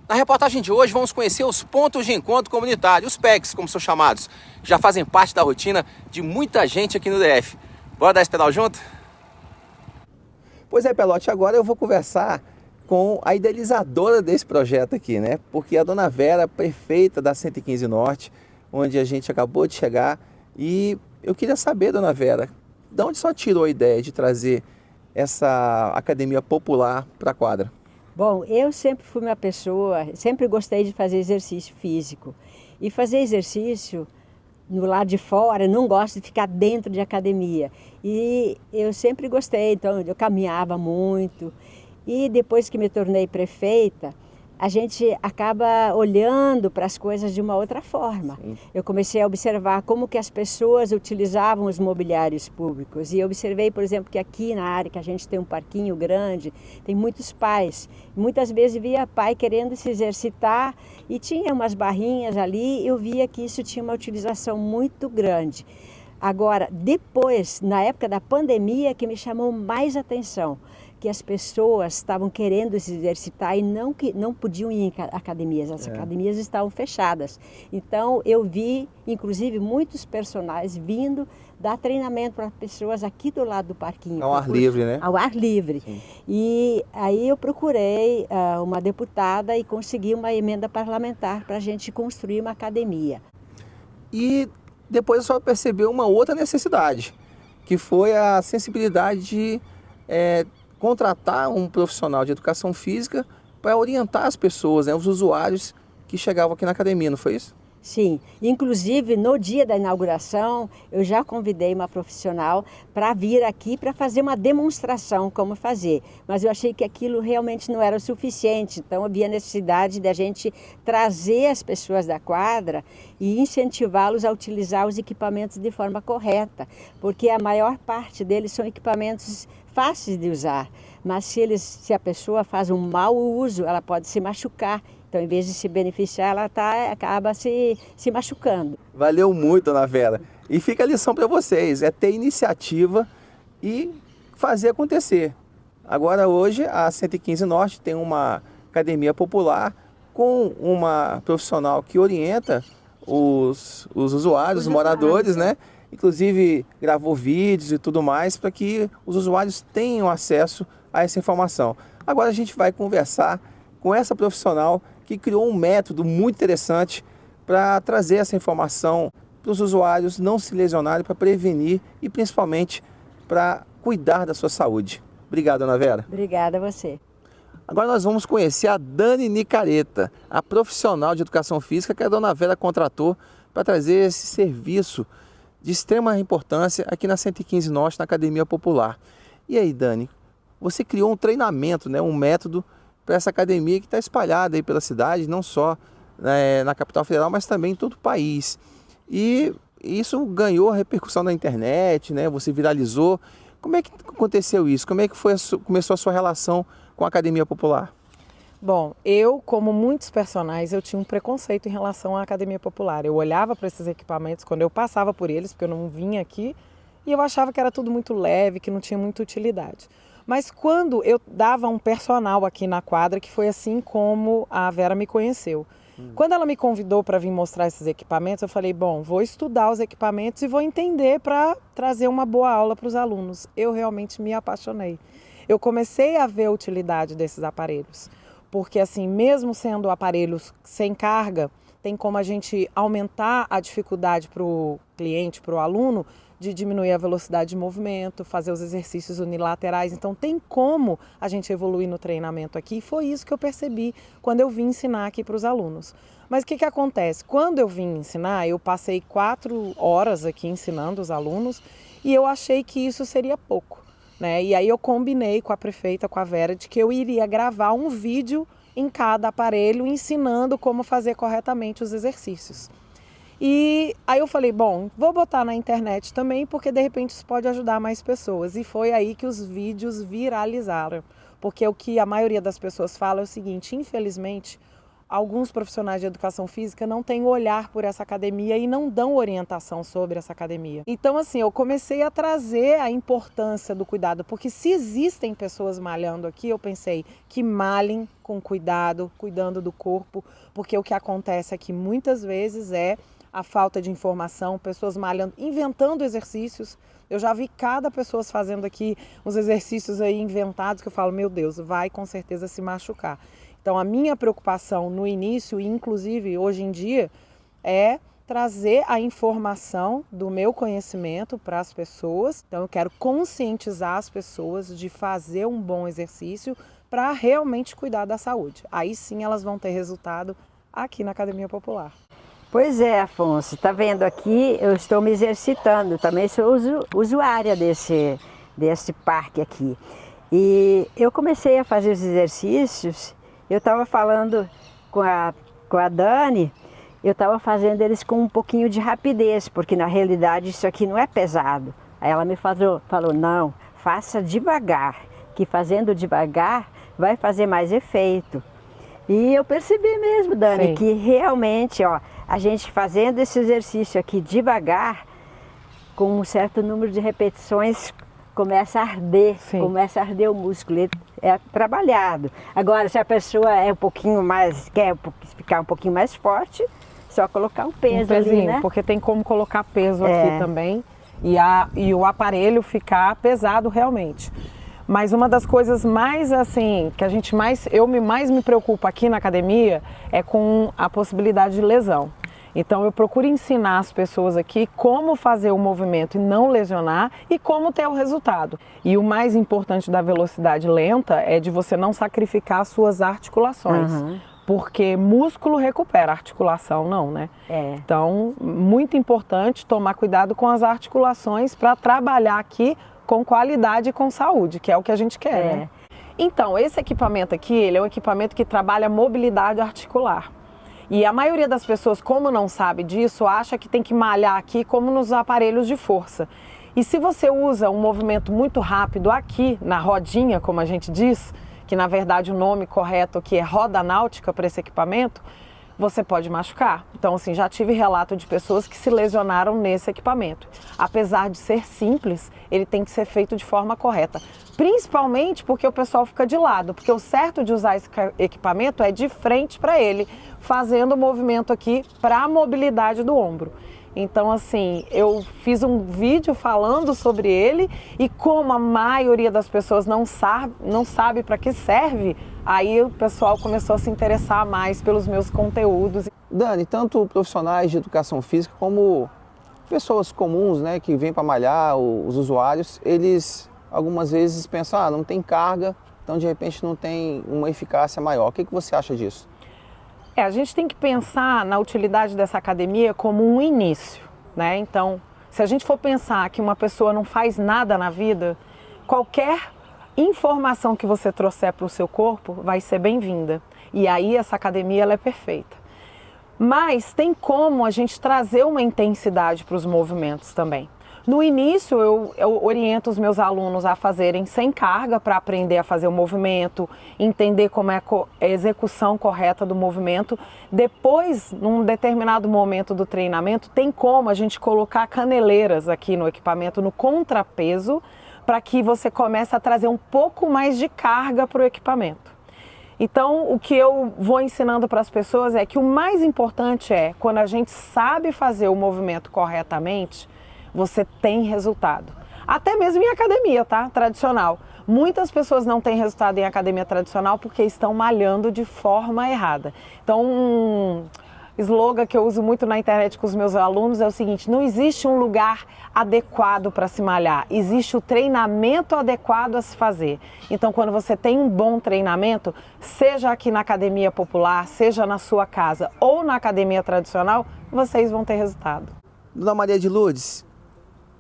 Na reportagem de hoje vamos conhecer os pontos de encontro comunitário, os PECs, como são chamados, que já fazem parte da rotina de muita gente aqui no DF. Bora dar esse pedal junto? Pois é, Pelote, agora eu vou conversar com a idealizadora desse projeto aqui, né? Porque a dona Vera, prefeita da 115 Norte, onde a gente acabou de chegar, e eu queria saber, dona Vera, de onde só tirou a ideia de trazer essa academia popular para a quadra? Bom, eu sempre fui uma pessoa, sempre gostei de fazer exercício físico. E fazer exercício no lado de fora, não gosto de ficar dentro de academia. E eu sempre gostei, então eu caminhava muito. E depois que me tornei prefeita, a gente acaba olhando para as coisas de uma outra forma. Sim. Eu comecei a observar como que as pessoas utilizavam os mobiliários públicos. E eu observei, por exemplo, que aqui na área que a gente tem um parquinho grande, tem muitos pais. Muitas vezes via pai querendo se exercitar e tinha umas barrinhas ali, eu via que isso tinha uma utilização muito grande. Agora, depois, na época da pandemia, que me chamou mais atenção, que as pessoas estavam querendo se exercitar e não podiam ir em academias, as academias estavam fechadas. Então eu vi, inclusive, muitos personagens vindo dar treinamento para pessoas aqui do lado do parquinho. Ao ar livre, né? Ao ar livre. Sim. E aí eu procurei uma deputada e consegui uma emenda parlamentar para a gente construir uma academia. E depois só percebeu uma outra necessidade, que foi a sensibilidade de contratar um profissional de educação física para orientar as pessoas, né, os usuários que chegavam aqui na academia, não foi isso? Sim, inclusive no dia da inauguração eu já convidei uma profissional para vir aqui para fazer uma demonstração como fazer, mas eu achei que aquilo realmente não era o suficiente, então havia necessidade de a gente trazer as pessoas da quadra e incentivá-los a utilizar os equipamentos de forma correta, porque a maior parte deles são equipamentos fáceis de usar, mas se a pessoa faz um mau uso, ela pode se machucar. Então, em vez de se beneficiar, ela acaba se machucando. Valeu muito, dona Vera. E fica a lição para vocês, é ter iniciativa e fazer acontecer. Agora, hoje, a 115 Norte tem uma academia popular com uma profissional que orienta os usuários, os moradores, né? Inclusive gravou vídeos e tudo mais para que os usuários tenham acesso a essa informação. Agora a gente vai conversar com essa profissional que criou um método muito interessante para trazer essa informação para os usuários não se lesionarem, para prevenir e principalmente para cuidar da sua saúde. Obrigado, dona Vera. Obrigada a você. Agora nós vamos conhecer a Dani Nicareta, a profissional de educação física que a dona Vera contratou para trazer esse serviço de extrema importância aqui na 115 Norte, na Academia Popular. E aí, Dani, você criou um treinamento, né, um método para essa academia que está espalhada aí pela cidade, não só na capital federal, mas também em todo o país. E isso ganhou repercussão na internet, né? Você viralizou. Como é que aconteceu isso? Como é que começou a sua relação com a Academia Popular? Bom, eu, como muitos personagens, eu tinha um preconceito em relação à Academia Popular. Eu olhava para esses equipamentos quando eu passava por eles, porque eu não vinha aqui, e eu achava que era tudo muito leve, que não tinha muita utilidade. Mas quando eu dava um personal aqui na quadra, que foi assim como a Vera me conheceu. Quando ela me convidou para vir mostrar esses equipamentos, eu falei, bom, vou estudar os equipamentos e vou entender para trazer uma boa aula para os alunos. Eu realmente me apaixonei. Eu comecei a ver a utilidade desses aparelhos. Porque assim, mesmo sendo aparelhos sem carga, tem como a gente aumentar a dificuldade para o cliente, para o aluno, de diminuir a velocidade de movimento, fazer os exercícios unilaterais. Então tem como a gente evoluir no treinamento aqui. E foi isso que eu percebi quando eu vim ensinar aqui para os alunos. Mas o que acontece? Quando eu vim ensinar, eu passei 4 horas aqui ensinando os alunos e eu achei que isso seria pouco. Né? E aí eu combinei com a prefeita, com a Vera, de que eu iria gravar um vídeo em cada aparelho ensinando como fazer corretamente os exercícios. E aí eu falei, bom, vou botar na internet também, porque de repente isso pode ajudar mais pessoas. E foi aí que os vídeos viralizaram. Porque o que a maioria das pessoas fala é o seguinte, infelizmente, alguns profissionais de educação física não têm olhar por essa academia e não dão orientação sobre essa academia. Então, assim, eu comecei a trazer a importância do cuidado, porque se existem pessoas malhando aqui, eu pensei que malhem com cuidado, cuidando do corpo, porque o que acontece aqui muitas vezes é a falta de informação, pessoas malhando, inventando exercícios. Eu já vi cada pessoa fazendo aqui uns exercícios aí inventados que eu falo, meu Deus, vai com certeza se machucar. Então, a minha preocupação no início, e inclusive hoje em dia, é trazer a informação do meu conhecimento para as pessoas. Então, eu quero conscientizar as pessoas de fazer um bom exercício para realmente cuidar da saúde. Aí sim elas vão ter resultado aqui na Academia Popular. Pois é, Afonso, está vendo aqui, eu estou me exercitando, também sou usuária desse parque aqui. E eu comecei a fazer os exercícios. Eu estava falando com a Dani, eu estava fazendo eles com um pouquinho de rapidez, porque na realidade isso aqui não é pesado. Aí ela me falou, não, faça devagar, que fazendo devagar vai fazer mais efeito. E eu percebi mesmo, Dani, que realmente, ó, a gente fazendo esse exercício aqui devagar, com um certo número de repetições, começa a arder o músculo, ele é trabalhado. Agora, se a pessoa é um pouquinho mais, quer ficar um pouquinho mais forte, só colocar um peso ali, né? Porque tem como colocar peso aqui também e o aparelho ficar pesado realmente. Mas uma das coisas mais assim, que eu mais me preocupo aqui na academia é com a possibilidade de lesão. Então eu procuro ensinar as pessoas aqui como fazer o movimento e não lesionar e como ter o resultado. E o mais importante da velocidade lenta é de você não sacrificar as suas articulações. Porque músculo recupera, articulação não, né? Então, muito importante tomar cuidado com as articulações para trabalhar aqui com qualidade e com saúde, que é o que a gente quer, né? Então, esse equipamento aqui, ele é um equipamento que trabalha mobilidade articular. E a maioria das pessoas, como não sabe disso, acha que tem que malhar aqui como nos aparelhos de força. E se você usa um movimento muito rápido aqui, na rodinha, como a gente diz, que na verdade o nome correto aqui é roda náutica para esse equipamento, você pode machucar. Então, assim, já tive relato de pessoas que se lesionaram nesse equipamento. Apesar de ser simples, ele tem que ser feito de forma correta. Principalmente porque o pessoal fica de lado, porque o certo de usar esse equipamento é de frente para ele, fazendo o movimento aqui para a mobilidade do ombro. Então, assim, eu fiz um vídeo falando sobre ele e como a maioria das pessoas não sabe para que serve, aí o pessoal começou a se interessar mais pelos meus conteúdos. Dani, tanto profissionais de educação física como pessoas comuns, né, que vêm para malhar, os usuários, eles algumas vezes pensam, não tem carga, então de repente não tem uma eficácia maior. O que você acha disso? A gente tem que pensar na utilidade dessa academia como um início, né? Então, se a gente for pensar que uma pessoa não faz nada na vida, qualquer informação que você trouxer para o seu corpo vai ser bem-vinda. E aí essa academia ela é perfeita. Mas tem como a gente trazer uma intensidade para os movimentos também. No início, eu oriento os meus alunos a fazerem sem carga para aprender a fazer o movimento, entender como é a execução correta do movimento. Depois, num determinado momento do treinamento, tem como a gente colocar caneleiras aqui no equipamento, no contrapeso, para que você comece a trazer um pouco mais de carga para o equipamento. Então, o que eu vou ensinando para as pessoas é que o mais importante é, quando a gente sabe fazer o movimento corretamente, você tem resultado. Até mesmo em academia, tá? Tradicional. Muitas pessoas não têm resultado em academia tradicional porque estão malhando de forma errada. Então, um slogan que eu uso muito na internet com os meus alunos é o seguinte: não existe um lugar adequado para se malhar, existe o treinamento adequado a se fazer. Então, quando você tem um bom treinamento, seja aqui na academia popular, seja na sua casa ou na academia tradicional, vocês vão ter resultado. Dona Maria de Lourdes,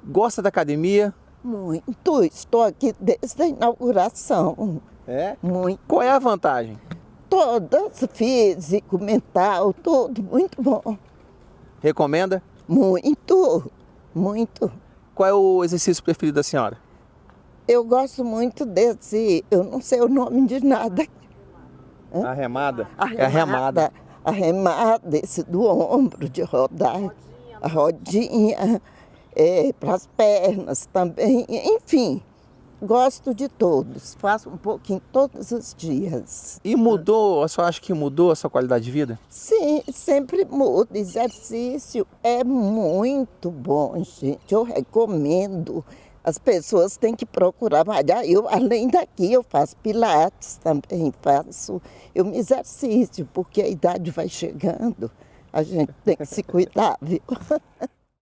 gosta da academia? Muito, estou aqui desde a inauguração. É? Muito. Qual é a vantagem? Todas, físico, mental, tudo muito bom. Recomenda? Muito, muito. Qual é o exercício preferido da senhora? Eu gosto muito desse, eu não sei o nome de nada. A remada? É a remada. A remada, esse do ombro, de rodar. A rodinha, para as pernas também. Enfim, gosto de todos. Faço um pouquinho todos os dias. E mudou, a senhora acha que mudou a sua qualidade de vida? Sim, sempre muda. Exercício é muito bom, gente. Eu recomendo. As pessoas têm que procurar malhar. Eu, além daqui, eu faço pilates também, eu me exercício, porque a idade vai chegando, a gente tem que se cuidar, viu?